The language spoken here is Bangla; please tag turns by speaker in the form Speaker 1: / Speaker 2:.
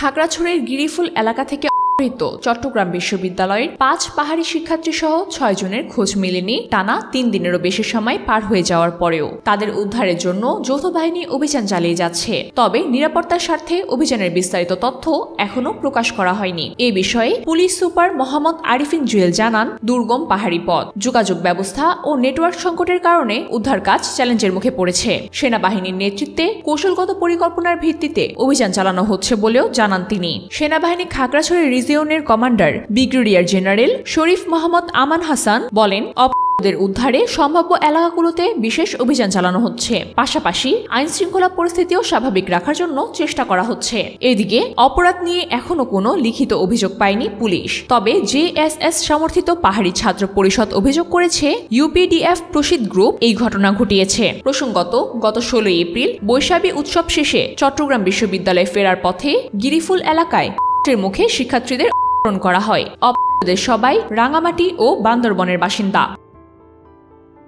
Speaker 1: খাগড়াছড়ির গিরিফুল এলাকা থেকে চট্টগ্রাম বিশ্ববিদ্যালয়ের ৫ পাহাড়ি শিক্ষার্থী সহ ৬ জনের খোঁজ মেলেনি টানা ৩ দিনেরও বেশি সময় পার হয়ে যাওয়ার পরেও তাদের উদ্ধারের জন্য যৌথ বাহিনী অভিযান চালিয়ে যাচ্ছে। তবে নিরাপত্তার স্বার্থে অভিযানের বিস্তারিত তথ্য এখনো প্রকাশ করা হয়নি। এ বিষয়ে পুলিশ সুপার মোহাম্মদ আরিফিন জুয়েল জানান, দুর্গম পাহাড়ি পথ, যোগাযোগ ব্যবস্থা ও নেটওয়ার্ক সংকটের কারণে উদ্ধার কাজ চ্যালেঞ্জের মুখে পড়েছে। সেনাবাহিনীর নেতৃত্বে কৌশলগত পরিকল্পনার ভিত্তিতে অভিযান চালানো হচ্ছে বলেও জানান তিনি। সেনাবাহিনী খাগড়াছড়ি রিজিয়নের কমান্ডার ব্রিগেডিয়ার জেনারেল শরীফ মোহাম্মদ আমান হাসান বলেন, অপরাধীদের উদ্ধারে সম্ভাব্য এলাকাগুলোতে বিশেষ অভিযান চালানো হচ্ছে। পাশাপাশি আইন শৃঙ্খলা পরিস্থিতিও স্বাভাবিক রাখার জন্য চেষ্টা করা হচ্ছে। এদিকে অপরাধ নিয়ে এখনো কোনো লিখিত অভিযোগ পায়নি পুলিশ। তবে জেএসএস সমর্থিত পাহাড়ি ছাত্র পরিষদ অভিযোগ করেছে ইউপিডিএফ প্রসিদ্ধ গ্রুপ এই ঘটনা ঘটিয়েছে। প্রসঙ্গত, গত ১৬ এপ্রিল বৈশাখী উৎসব শেষে চট্টগ্রাম বিশ্ববিদ্যালয়ে ফেরার পথে গিরিফুল এলাকায় মুখে শিক্ষার্থীদের অপহরণ করা হয়। অপরাধীদের সবাই রাঙামাটি ও বান্দরবনের বাসিন্দা।